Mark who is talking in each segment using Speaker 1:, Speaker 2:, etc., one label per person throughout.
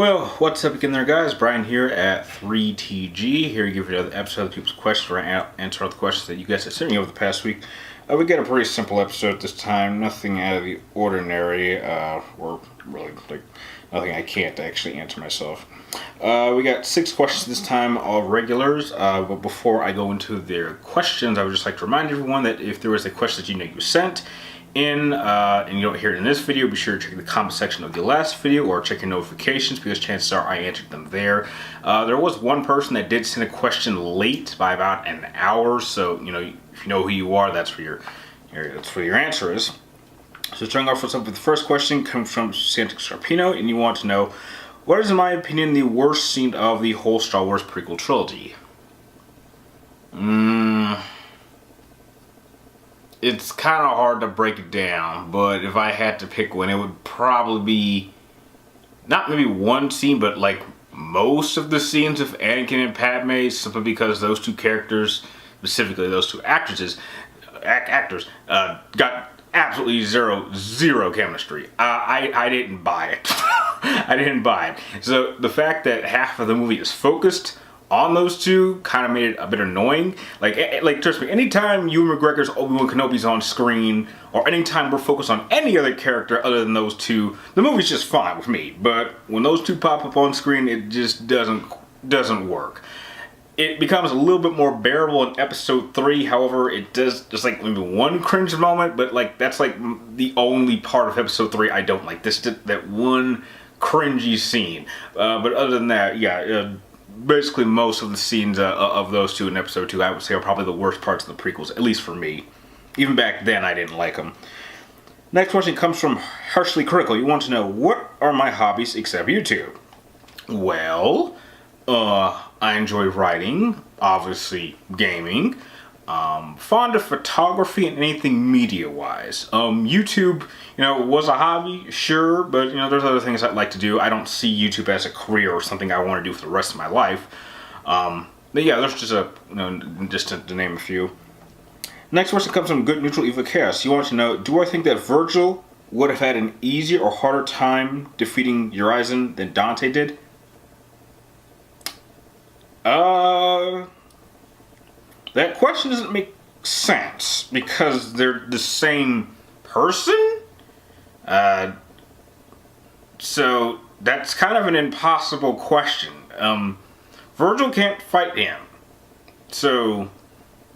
Speaker 1: Well, what's up again there, guys? Brian here at 3TG, here to give you another episode of People's Questions, where I answer all the questions that you guys have sent me over the past week. We got a pretty simple episode this time, nothing out of the ordinary, or really, nothing I can't actually answer myself. We got 6 questions this time, all regulars, but before I go into their questions, I would just like to remind everyone that if there was a question that you sent in, and you don't hear it in this video, be sure to check the comment section of the last video or check your notifications, because chances are I answered them there. There was one person that did send a question late by about an hour, so if you know who you are, that's where your answer is. So starting off with the first question comes from Santa Scarpino, and you want to know, what is in my opinion the worst scene of the whole Star Wars prequel trilogy? It's kind of hard to break it down, but if I had to pick one, it would probably be not maybe one scene, but like most of the scenes of Anakin and Padme, simply because those two characters, specifically those two actors, got absolutely zero chemistry. I didn't buy it. I didn't buy it. So the fact that half of the movie is focused on those two kind of made it a bit annoying. Like trust me, anytime Ewan McGregor's Obi-Wan Kenobi's on screen, or anytime we're focused on any other character other than those two, the movie's just fine with me. But when those two pop up on screen, it just doesn't work. It becomes a little bit more bearable in episode 3. However, it does just like maybe one cringe moment, but like that's like the only part of episode 3 I don't like. That one cringy scene. But other than that, yeah. Basically, most of the scenes of those two in episode 2, I would say, are probably the worst parts of the prequels, at least for me. Even back then, I didn't like them. Next question comes from Harshly Critical. You want to know, what are my hobbies except YouTube? Well, I enjoy writing, obviously gaming, fond of photography and anything media-wise. YouTube, was a hobby, sure, but there's other things I'd like to do. I don't see YouTube as a career or something I want to do for the rest of my life. But yeah, there's just to name a few. Next question comes from Good Neutral Evil Chaos. You want to know, do I think that Virgil would have had an easier or harder time defeating Urizen than Dante did? That question doesn't make sense, because they're the same person? So that's kind of an impossible question. Virgil can't fight him. So,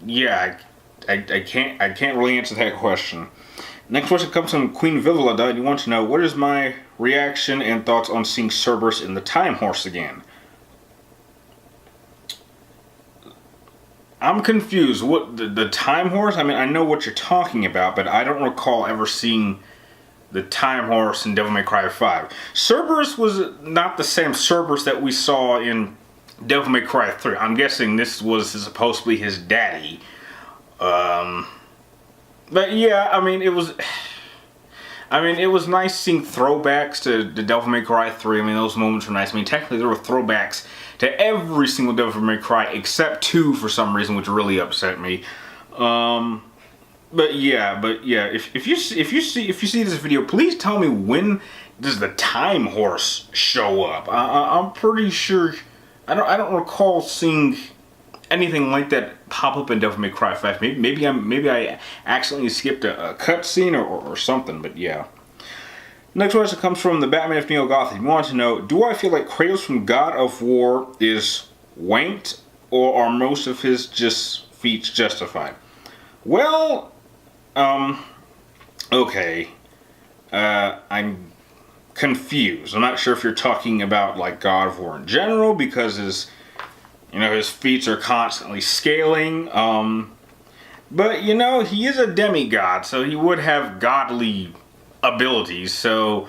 Speaker 1: yeah, I can't really answer that question. Next question comes from Queen Vivilda, and you want to know, what is my reaction and thoughts on seeing Cerberus in the Time Horse again? I'm confused. What, the Time Horse? I mean, I know what you're talking about, but I don't recall ever seeing the Time Horse in Devil May Cry 5. Cerberus was not the same Cerberus that we saw in Devil May Cry 3. I'm guessing this was supposed to be his daddy. But yeah, I mean, it was nice seeing throwbacks to the Devil May Cry 3. I mean, those moments were nice. I mean, technically there were throwbacks to every single Devil May Cry except 2 for some reason, which really upset me. But yeah, if you see this video, please tell me, when does the Time Horse show up? I'm pretty sure I don't recall seeing anything like that pop up in Devil May Cry 5. Maybe I accidentally skipped a cutscene or something. But yeah. Next question comes from the Batman of Neo Gotham. You want to know, do I feel like Kratos from God of War is wanked, or are most of his feats justified? Well, okay. I'm confused. I'm not sure if you're talking about like God of War in general, because his feats are constantly scaling. But he is a demigod, so he would have godly abilities, so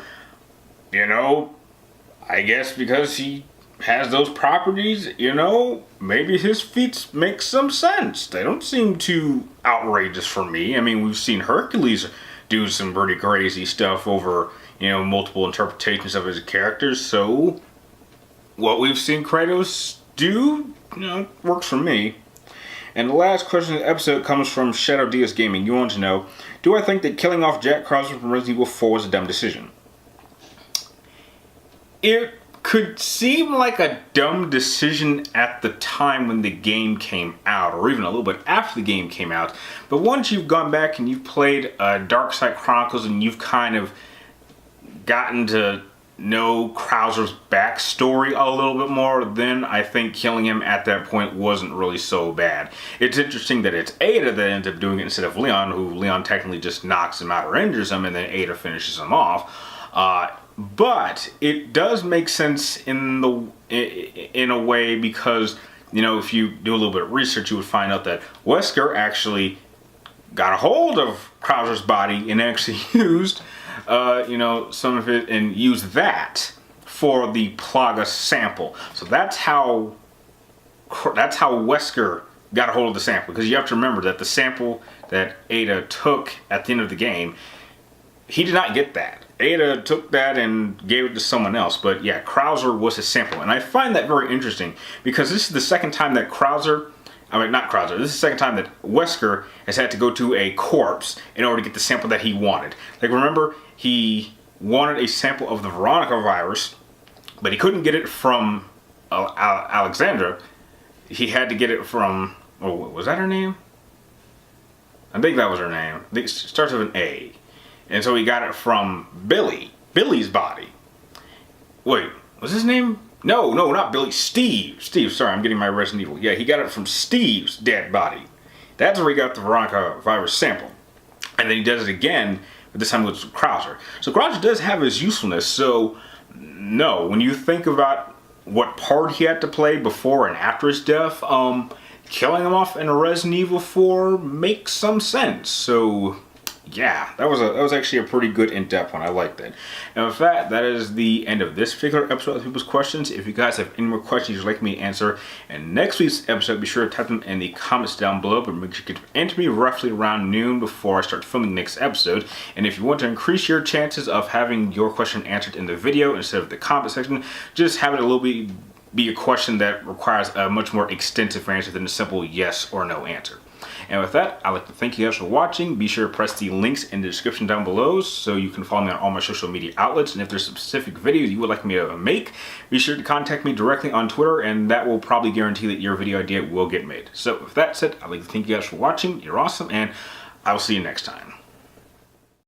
Speaker 1: I guess because he has those properties, maybe his feats make some sense. They don't seem too outrageous for me. I mean, we've seen Hercules do some pretty crazy stuff over multiple interpretations of his characters, so what we've seen Kratos do works for me. And the last question of the episode comes from Shadow Diaz Gaming. You want to know, do I think that killing off Jack Krauser from Resident Evil 4 was a dumb decision? It could seem like a dumb decision at the time when the game came out, or even a little bit after the game came out. But once you've gone back and you've played Darkside Chronicles and you've kind of gotten to know Krauser's backstory a little bit more, then I think killing him at that point wasn't really so bad. It's interesting that it's Ada that ends up doing it instead of Leon, who Leon technically just knocks him out or injures him, and then Ada finishes him off. But it does make sense in a way, because, you know, if you do a little bit of research, you would find out that Wesker actually got a hold of Krauser's body and actually used you know, some of it, and used that for the Plaga sample. So that's how Wesker got a hold of the sample, because you have to remember that the sample that Ada took at the end of the game, he did not get that. Ada took that and gave it to someone else. But yeah, Krauser was his sample. And I find that very interesting, because this is the second time that this is the second time that Wesker has had to go to a corpse in order to get the sample that he wanted. Like, remember, he wanted a sample of the Veronica virus, but he couldn't get it from Alexandra. He had to get it from, oh, was that her name? I think that was her name. I think it starts with an A. And so he got it from Billy's body. Wait, was his name? No, not Billy. Steve, sorry, I'm getting my Resident Evil. Yeah, he got it from Steve's dead body. That's where he got the Veronica virus sample. And then he does it again, but this time with Krauser. So Krauser does have his usefulness. So, no, when you think about what part he had to play before and after his death, killing him off in a Resident Evil 4 makes some sense. So, yeah, that was actually a pretty good in-depth one. I like that. And with that, that is the end of this particular episode of People's Questions. If you guys have any more questions you'd like me to answer in next week's episode, be sure to type them in the comments down below, but make sure you get into me roughly around noon before I start filming the next episode. And if you want to increase your chances of having your question answered in the video instead of the comment section, just have it a little bit be a question that requires a much more extensive answer than a simple yes or no answer. And with that, I'd like to thank you guys for watching. Be sure to press the links in the description down below so you can follow me on all my social media outlets. And if there's specific videos you would like me to make, be sure to contact me directly on Twitter, and that will probably guarantee that your video idea will get made. So with that said, I'd like to thank you guys for watching. You're awesome, and I will see you next time.